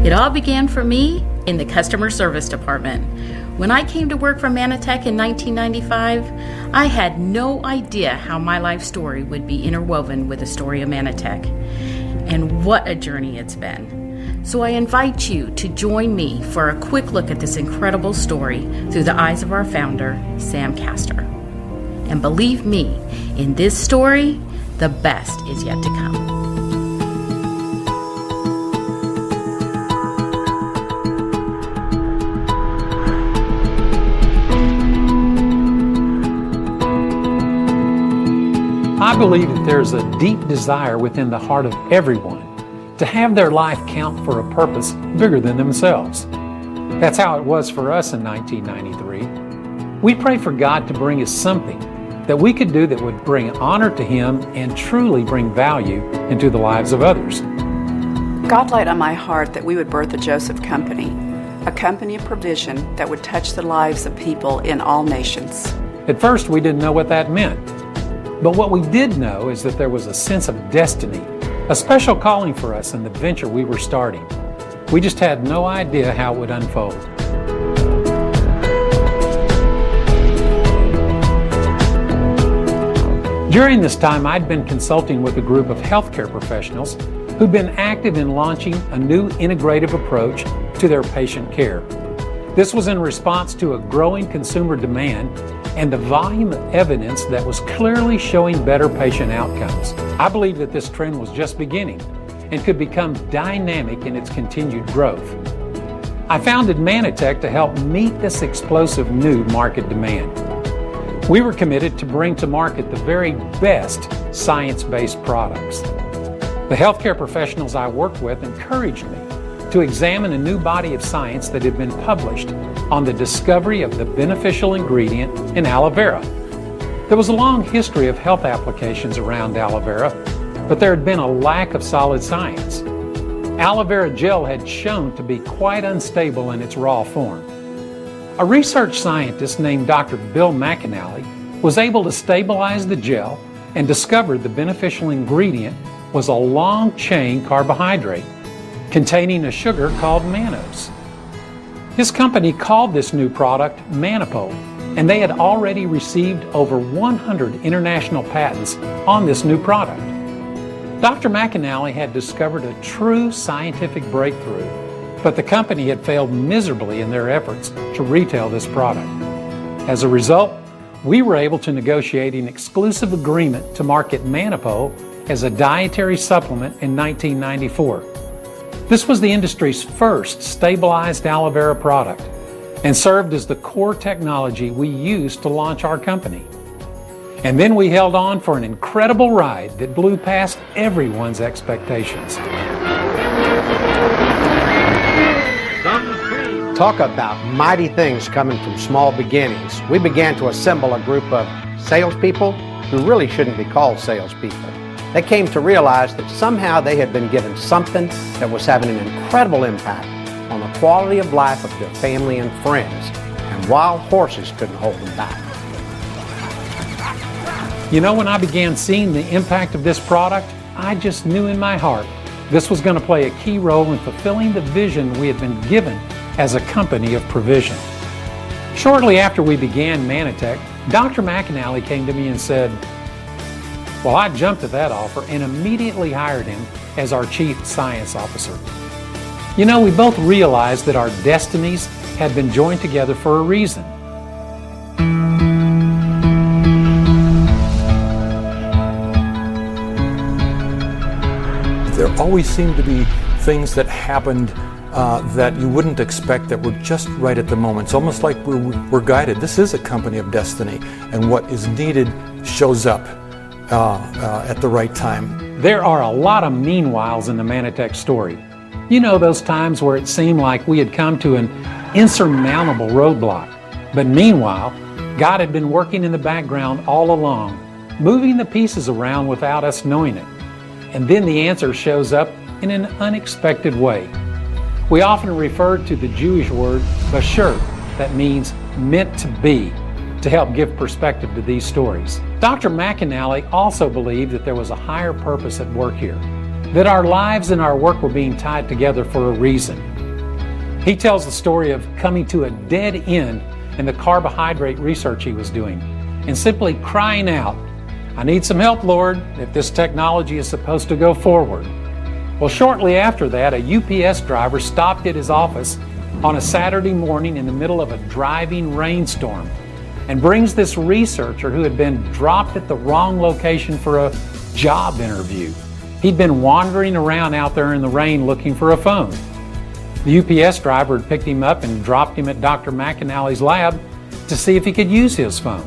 It all began for me in the customer service department. When I came to work for Manatech in 1995, I had no idea how my life story would be interwoven with the story of Manatech. And what a journey it's been. So I invite you to join me for a quick look at this incredible story through the eyes of our founder, Sam Castor. And believe me, in this story, the best is yet to come. I believe that there's a deep desire within the heart of everyone to have their life count for a purpose bigger than themselves. That's how it was for us in 1993. We prayed for God to bring us something that we could do that would bring honor to Him and truly bring value into the lives of others. God laid on my heart that we would birth a Joseph Company, a company of provision that would touch the lives of people in all nations. At first, we didn't know what that meant. But what we did know is that there was a sense of destiny, a special calling for us in the venture we were starting. We just had no idea how it would unfold. During this time, I'd been consulting with a group of healthcare professionals who'd been active in launching a new integrative approach to their patient care. This was in response to a growing consumer demand and the volume of evidence that was clearly showing better patient outcomes. I believe that this trend was just beginning and could become dynamic in its continued growth. I founded Manatech to help meet this explosive new market demand. We were committed to bring to market the very best science-based products. The healthcare professionals I worked with encouraged me to examine a new body of science that had been published on the discovery of the beneficial ingredient in aloe vera. There was a long history of health applications around aloe vera, but there had been a lack of solid science. Aloe vera gel had shown to be quite unstable in its raw form. A research scientist named Dr. Bill McAnally was able to stabilize the gel and discovered the beneficial ingredient was a long-chain carbohydrate containing a sugar called mannose. His company called this new product Manipole, and they had already received over 100 international patents on this new product. Dr. McAnally had discovered a true scientific breakthrough, but the company had failed miserably in their efforts to retail this product. As a result, we were able to negotiate an exclusive agreement to market Manipole as a dietary supplement in 1994. This was the industry's first stabilized aloe vera product and served as the core technology we used to launch our company. And then we held on for an incredible ride that blew past everyone's expectations. Talk about mighty things coming from small beginnings. We began to assemble a group of salespeople who really shouldn't be called salespeople. They came to realize that somehow they had been given something that was having an incredible impact on the quality of life of their family and friends, and wild horses couldn't hold them back. You know, when I began seeing the impact of this product, I just knew in my heart this was going to play a key role in fulfilling the vision we had been given as a company of provision. Shortly after we began Manatech, Dr. McAnally came to me and said, well, I jumped at that offer and immediately hired him as our Chief Science Officer. You know, we both realized that our destinies had been joined together for a reason. There always seemed to be things that happened that you wouldn't expect that were just right at the moment. It's almost like we're guided. This is a company of destiny, and what is needed shows up at the right time. There are a lot of meanwhiles in the Manatech story. You know, those times where it seemed like we had come to an insurmountable roadblock. But meanwhile, God had been working in the background all along, moving the pieces around without us knowing it. And then the answer shows up in an unexpected way. We often refer to the Jewish word bashert, that means meant to be, to help give perspective to these stories. Dr. McAnally also believed that there was a higher purpose at work here, that our lives and our work were being tied together for a reason. He tells the story of coming to a dead end in the carbohydrate research he was doing and simply crying out, "I need some help, Lord, if this technology is supposed to go forward." Well, shortly after that, a UPS driver stopped at his office on a Saturday morning in the middle of a driving rainstorm and brings this researcher who had been dropped at the wrong location for a job interview. He'd been wandering around out there in the rain looking for a phone. The UPS driver had picked him up and dropped him at Dr. McAnally's lab to see if he could use his phone.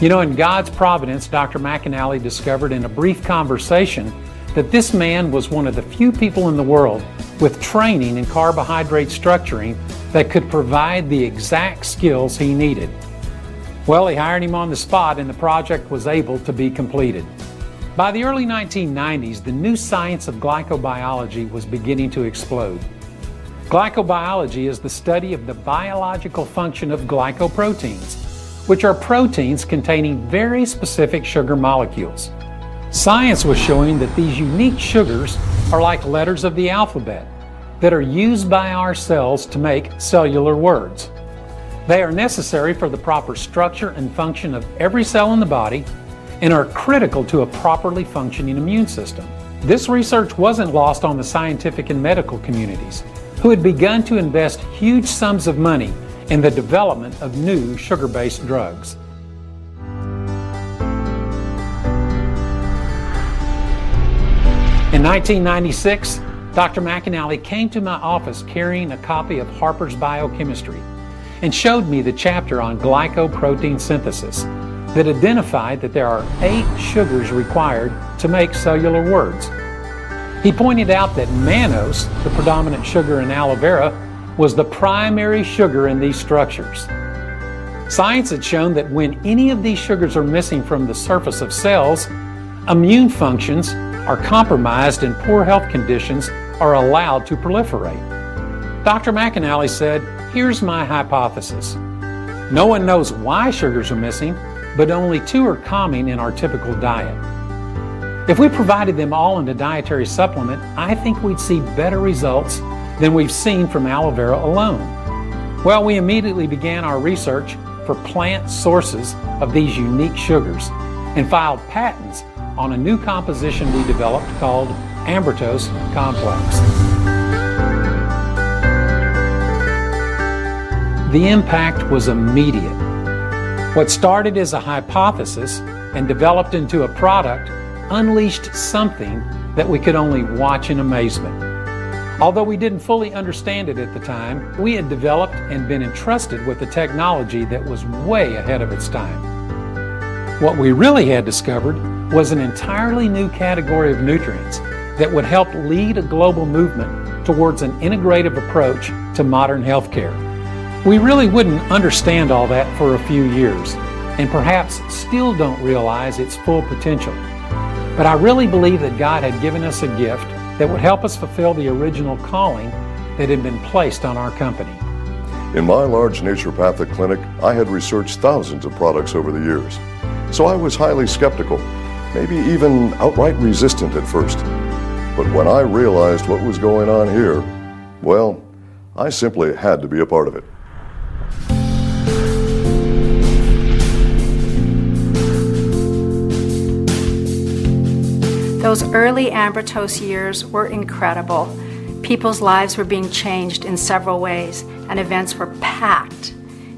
You know, in God's providence, Dr. McAnally discovered in a brief conversation that this man was one of the few people in the world with training in carbohydrate structuring that could provide the exact skills he needed. Well, he hired him on the spot and the project was able to be completed. By the early 1990s, the new science of glycobiology was beginning to explode. Glycobiology is the study of the biological function of glycoproteins, which are proteins containing very specific sugar molecules. Science was showing that these unique sugars are like letters of the alphabet that are used by our cells to make cellular words. They are necessary for the proper structure and function of every cell in the body and are critical to a properly functioning immune system. This research wasn't lost on the scientific and medical communities, who had begun to invest huge sums of money in the development of new sugar-based drugs. In 1996, Dr. McAnally came to my office carrying a copy of Harper's Biochemistry and showed me the chapter on glycoprotein synthesis that identified that there are 8 sugars required to make cellular words. He pointed out that mannose, the predominant sugar in aloe vera, was the primary sugar in these structures. Science had shown that when any of these sugars are missing from the surface of cells, immune functions are compromised and poor health conditions are allowed to proliferate. Dr. McAnally said, "Here's my hypothesis. No one knows why sugars are missing, but only 2 are common in our typical diet. If we provided them all in a dietary supplement, I think we'd see better results than we've seen from aloe vera alone." Well, we immediately began our research for plant sources of these unique sugars and filed patents on a new composition we developed called ambrotose complex. The impact was immediate. What started as a hypothesis and developed into a product unleashed something that we could only watch in amazement. Although we didn't fully understand it at the time, we had developed and been entrusted with a technology that was way ahead of its time. What we really had discovered was an entirely new category of nutrients that would help lead a global movement towards an integrative approach to modern healthcare. We really wouldn't understand all that for a few years, and perhaps still don't realize its full potential. But I really believe that God had given us a gift that would help us fulfill the original calling that had been placed on our company. In my large naturopathic clinic, I had researched thousands of products over the years. So I was highly skeptical, maybe even outright resistant at first. But when I realized what was going on here, well, I simply had to be a part of it. Those early ambrotose years were incredible. People's lives were being changed in several ways, and events were packed.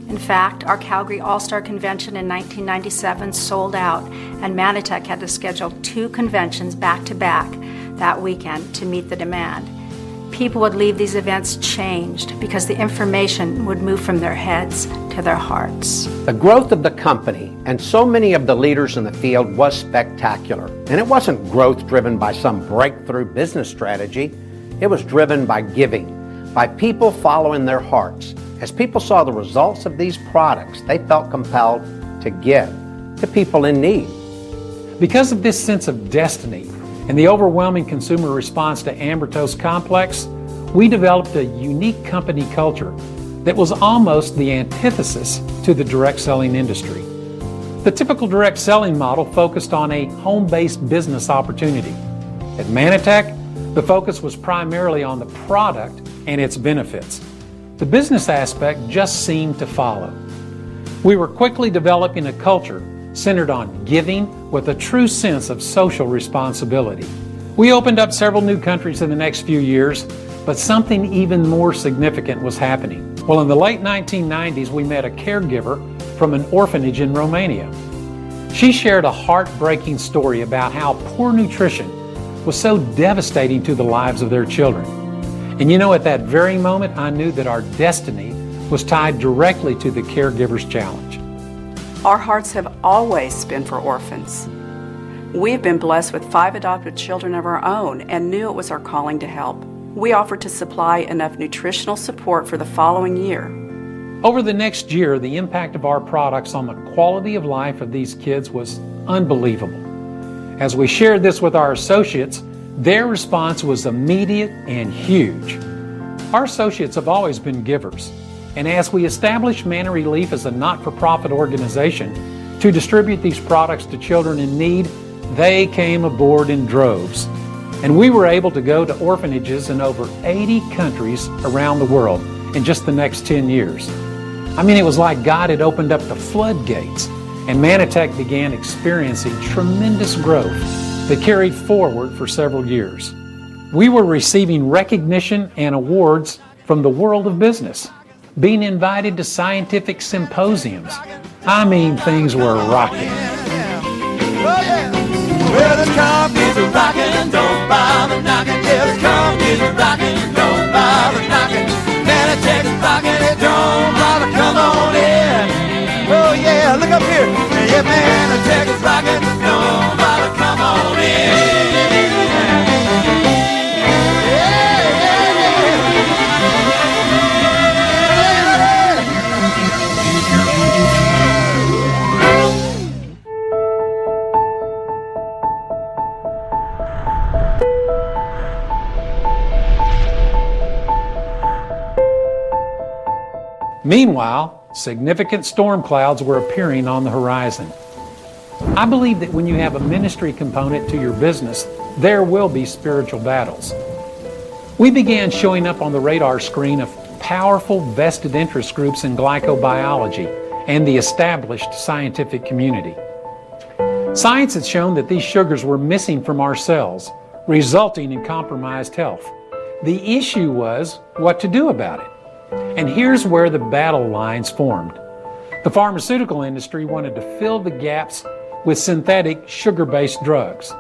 In fact, our Calgary All-Star Convention in 1997 sold out, and Manatech had to schedule 2 conventions back-to-back that weekend to meet the demand. People would leave these events changed because the information would move from their heads to their hearts. The growth of the company and so many of the leaders in the field was spectacular. And it wasn't growth driven by some breakthrough business strategy. It was driven by giving, by people following their hearts. As people saw the results of these products, they felt compelled to give to people in need. Because of this sense of destiny and the overwhelming consumer response to ambrotose complex, we developed a unique company culture that was almost the antithesis to the direct selling industry. The typical direct selling model focused on a home-based business opportunity. At Manatech, The focus was primarily on the product and its benefits. The business aspect just seemed to follow. We were quickly developing a culture centered on giving with a true sense of social responsibility. We opened up several new countries in the next few years, but something even more significant was happening. Well, in the late 1990s, we met a caregiver from an orphanage in Romania. She shared a heartbreaking story about how poor nutrition was so devastating to the lives of their children. And you know, at that very moment, I knew that our destiny was tied directly to the caregiver's challenge. Our hearts have always been for orphans. We have been blessed with 5 adopted children of our own and knew it was our calling to help. We offered to supply enough nutritional support for the following year. Over the next year, the impact of our products on the quality of life of these kids was unbelievable. As we shared this with our associates, their response was immediate and huge. Our associates have always been givers, and as we established Manna Relief as a not-for-profit organization to distribute these products to children in need, they came aboard in droves. And we were able to go to orphanages in over 80 countries around the world in just the next 10 years. I mean, it was like God had opened up the floodgates, and Manatech began experiencing tremendous growth that carried forward for several years. We were receiving recognition and awards from the world of business, being invited to scientific symposiums. I mean, things were rocking. Well, this company's a rockin', don't bother knocking. Yeah, this company's a rockin', don't bother knocking. Manatech's rockin' it, don't bother, come on in. Oh yeah, look up here. Yeah, Manatech's rockin', don't bother, come on in. Meanwhile, significant storm clouds were appearing on the horizon. I believe that when you have a ministry component to your business, there will be spiritual battles. We began showing up on the radar screen of powerful vested interest groups in glycobiology and the established scientific community. Science had shown that these sugars were missing from our cells, resulting in compromised health. The issue was what to do about it. And here's where the battle lines formed. The pharmaceutical industry wanted to fill the gaps with synthetic sugar-based drugs.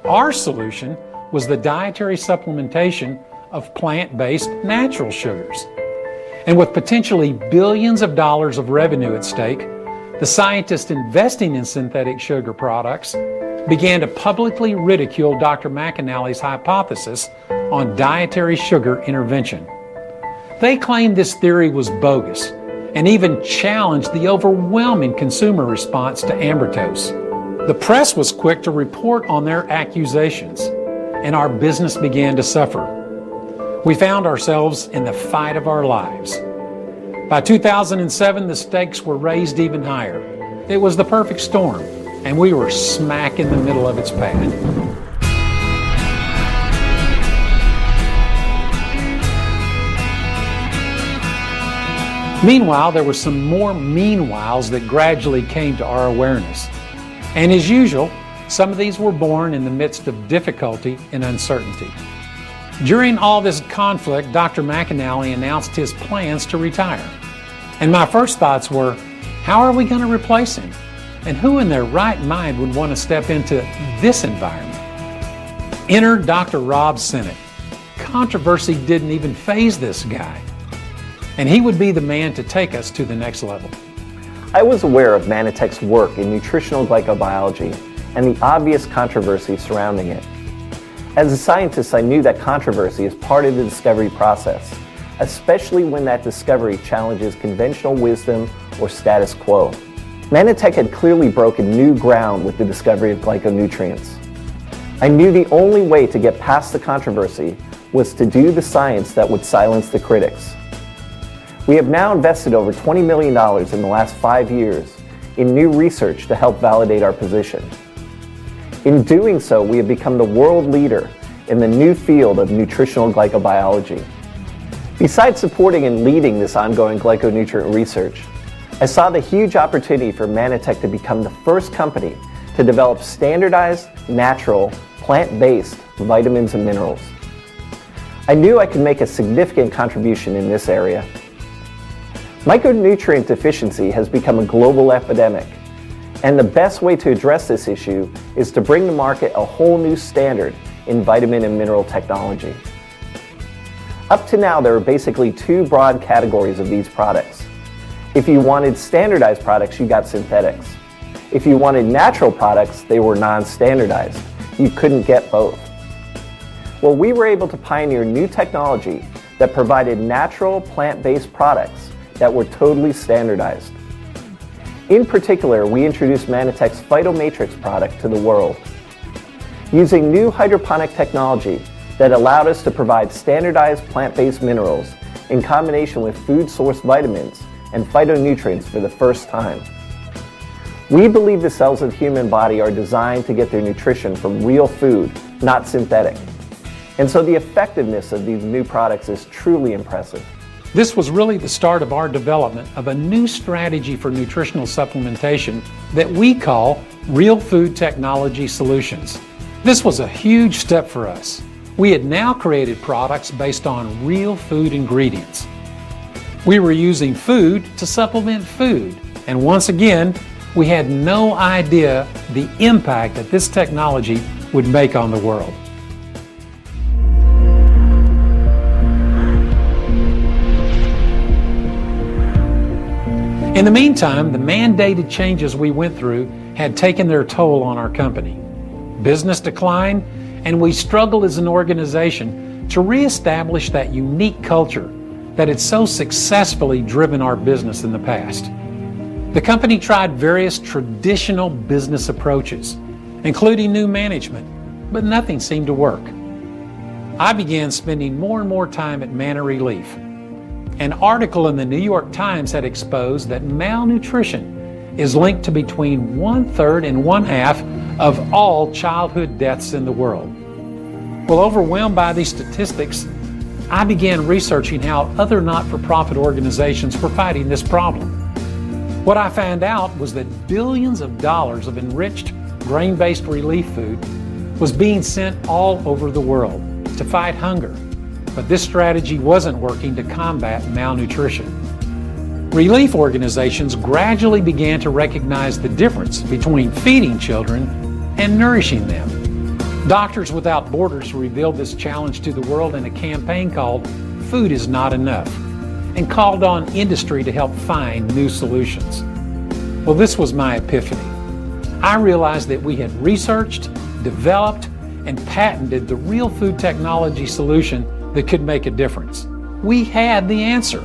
Our solution was the dietary supplementation of plant-based natural sugars. And with potentially billions of dollars of revenue at stake, the scientists investing in synthetic sugar products began to publicly ridicule Dr. McAnally's hypothesis on dietary sugar intervention. They claimed this theory was bogus and even challenged the overwhelming consumer response to Ambertose. The press was quick to report on their accusations, and our business began to suffer. We found ourselves in the fight of our lives. By 2007, the stakes were raised even higher. It was the perfect storm, and we were smack in the middle of its path. Meanwhile, there were some more meanwhiles that gradually came to our awareness. And as usual, some of these were born in the midst of difficulty and uncertainty. During all this conflict, Dr. McAnally announced his plans to retire. And my first thoughts were, how are we going to replace him? And who in their right mind would want to step into this environment? Enter Dr. Rob Sennett. Controversy didn't even faze this guy. And he would be the man to take us to the next level. I was aware of Manatech's work in nutritional glycobiology and the obvious controversy surrounding it. As a scientist, I knew that controversy is part of the discovery process, especially when that discovery challenges conventional wisdom or status quo. Manatech had clearly broken new ground with the discovery of glyconutrients. I knew the only way to get past the controversy was to do the science that would silence the critics. We have now invested over $20 million in the last 5 years in new research to help validate our position. In doing so, we have become the world leader in the new field of nutritional glycobiology. Besides supporting and leading this ongoing glyconutrient research, I saw the huge opportunity for Manatech to become the first company to develop standardized, natural, plant-based vitamins and minerals. I knew I could make a significant contribution in this area. Micronutrient deficiency has become a global epidemic, and the best way to address this issue is to bring to market a whole new standard in vitamin and mineral technology. Up to now, there are basically two broad categories of these products. If you wanted standardized products, you got synthetics. If you wanted natural products, they were non-standardized. You couldn't get both. Well, we were able to pioneer new technology that provided natural plant-based products that were totally standardized. In particular, we introduced Manatech's Phytomatrix product to the world. Using new hydroponic technology that allowed us to provide standardized plant-based minerals in combination with food-source vitamins and phytonutrients for the first time. We believe the cells of the human body are designed to get their nutrition from real food, not synthetic. And so the effectiveness of these new products is truly impressive. This was really the start of our development of a new strategy for nutritional supplementation that we call Real Food Technology Solutions. This was a huge step for us. We had now created products based on real food ingredients. We were using food to supplement food, and once again, we had no idea the impact that this technology would make on the world. In the meantime, the mandated changes we went through had taken their toll on our company. Business declined, and we struggled as an organization to reestablish that unique culture that had so successfully driven our business in the past. The company tried various traditional business approaches, including new management, but nothing seemed to work. I began spending more and more time at Manna Relief. An article in the New York Times had exposed that malnutrition is linked to between 1/3 and 1/2 of all childhood deaths in the world. Well, overwhelmed by these statistics, I began researching how other not-for-profit organizations were fighting this problem. What I found out was that billions of dollars of enriched grain-based relief food was being sent all over the world to fight hunger. But this strategy wasn't working to combat malnutrition. Relief organizations gradually began to recognize the difference between feeding children and nourishing them. Doctors Without Borders revealed this challenge to the world in a campaign called Food is Not Enough, and called on industry to help find new solutions. Well, this was my epiphany. I realized that we had researched, developed, and patented the real food technology solution that could make a difference. We had the answer.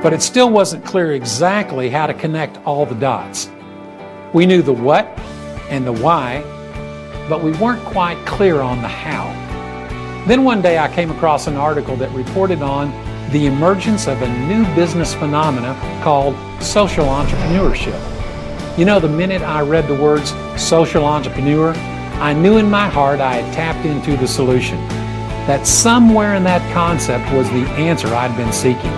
But it still wasn't clear exactly how to connect all the dots. We knew the what and the why, but we weren't quite clear on the how. Then one day I came across an article that reported on the emergence of a new business phenomena called social entrepreneurship. You know, the minute I read the words social entrepreneur, I knew in my heart I had tapped into the solution. That somewhere in that concept was the answer I'd been seeking.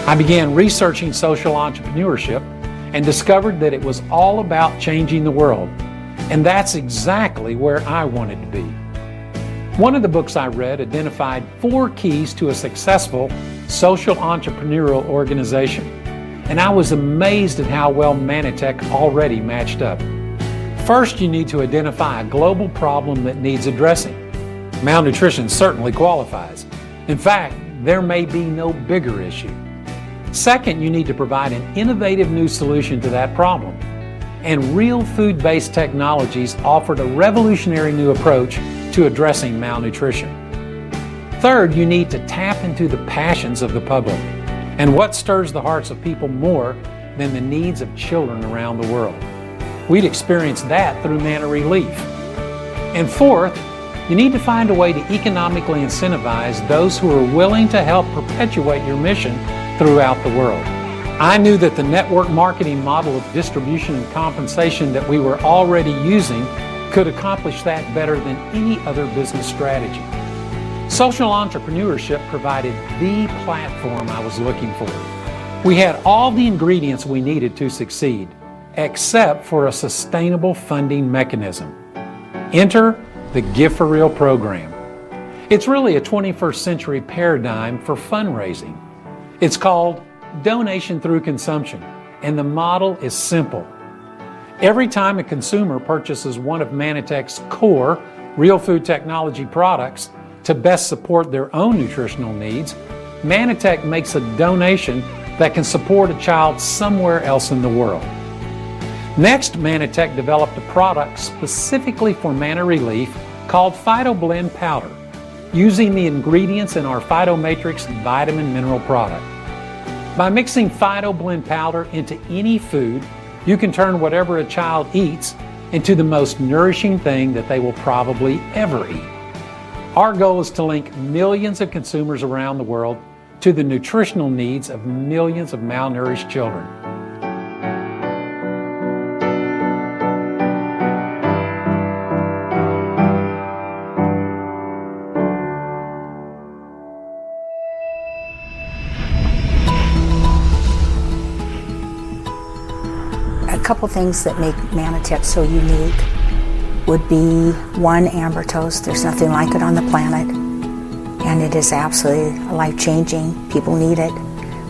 I began researching social entrepreneurship and discovered that it was all about changing the world. And that's exactly where I wanted to be. One of the books I read identified 4 keys to a successful social entrepreneurial organization. And I was amazed at how well Manatech already matched up. First, you need to identify a global problem that needs addressing. Malnutrition certainly qualifies. In fact, there may be no bigger issue. Second, you need to provide an innovative new solution to that problem. And real food-based technologies offered a revolutionary new approach to addressing malnutrition. Third, you need to tap into the passions of the public. And what stirs the hearts of people more than the needs of children around the world? We'd experienced that through Manna Relief. And fourth, you need to find a way to economically incentivize those who are willing to help perpetuate your mission throughout the world. I knew that the network marketing model of distribution and compensation that we were already using could accomplish that better than any other business strategy. Social entrepreneurship provided the platform I was looking for. We had all the ingredients we needed to succeed, except for a sustainable funding mechanism. Enter the Gift for Real program. It's really a 21st century paradigm for fundraising. It's called donation through consumption, and the model is simple. Every time a consumer purchases one of Manatech's core real food technology products to best support their own nutritional needs, Manatech makes a donation that can support a child somewhere else in the world. Next, Manatech developed a product specifically for Mana Relief called Phyto Blend Powder, using the ingredients in our Phytomatrix vitamin mineral product. By mixing Phyto Blend Powder into any food, you can turn whatever a child eats into the most nourishing thing that they will probably ever eat. Our goal is to link millions of consumers around the world to the nutritional needs of millions of malnourished children. A couple things that make Manatech so unique would be one, ambertose. There's nothing like it on the planet, and it is absolutely life-changing. People need it.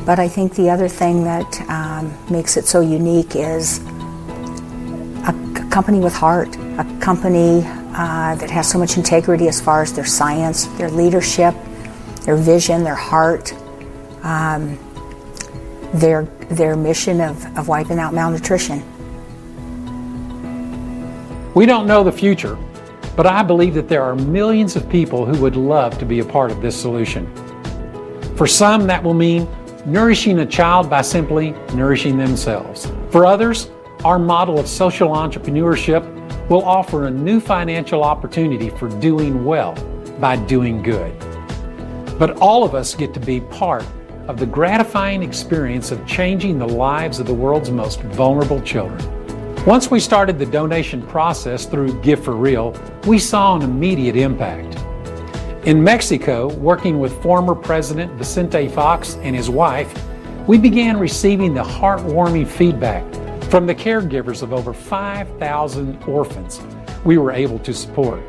But I think the other thing that makes it so unique is a company with heart, a company that has so much integrity as far as their science, their leadership, their vision, their heart, their mission of wiping out malnutrition. We don't know the future, but I believe that there are millions of people who would love to be a part of this solution. For some, that will mean nourishing a child by simply nourishing themselves. For others, our model of social entrepreneurship will offer a new financial opportunity for doing well by doing good. But all of us get to be part of the gratifying experience of changing the lives of the world's most vulnerable children. Once we started the donation process through Gift for Real, we saw an immediate impact. In Mexico, working with former President Vicente Fox and his wife, we began receiving the heartwarming feedback from the caregivers of over 5,000 orphans we were able to support.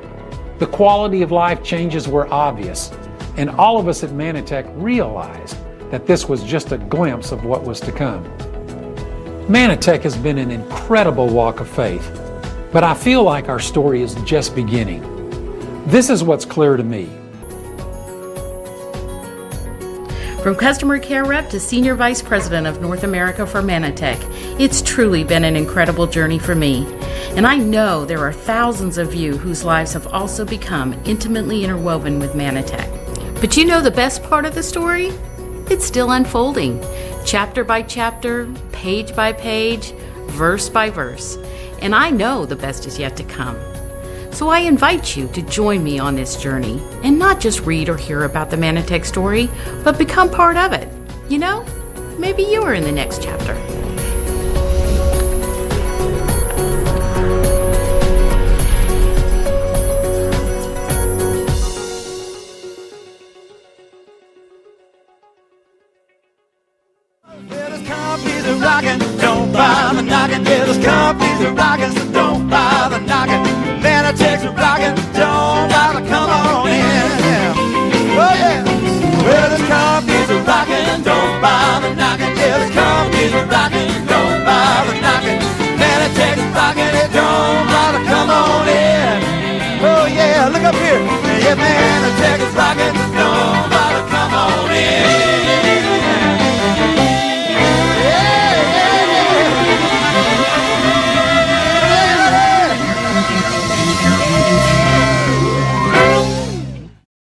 The quality of life changes were obvious, and all of us at Manatech realized that this was just a glimpse of what was to come. Manatech has been an incredible walk of faith, but I feel like our story is just beginning. This is what's clear to me. From customer care rep to senior vice president of North America for Manatech, it's truly been an incredible journey for me. And I know there are thousands of you whose lives have also become intimately interwoven with Manatech. But you know the best part of the story? It's still unfolding, chapter by chapter, page by page, verse by verse. And I know the best is yet to come. So I invite you to join me on this journey and not just read or hear about the Manatech story, but become part of it. You know, maybe you are in the next chapter. Rockin', don't bother knocking. Yeah, this company's a rockin', so don't bother knocking. Manatech's a rockin', don't bother, come on in. Yeah. Oh yeah. Well, this company's a rockin', don't bother knocking. Yeah, this company's a rockin', don't bother knocking. Manatech's rockin', it don't bother, come on in. Oh yeah, look up here. Yeah, Manatech is rockin'.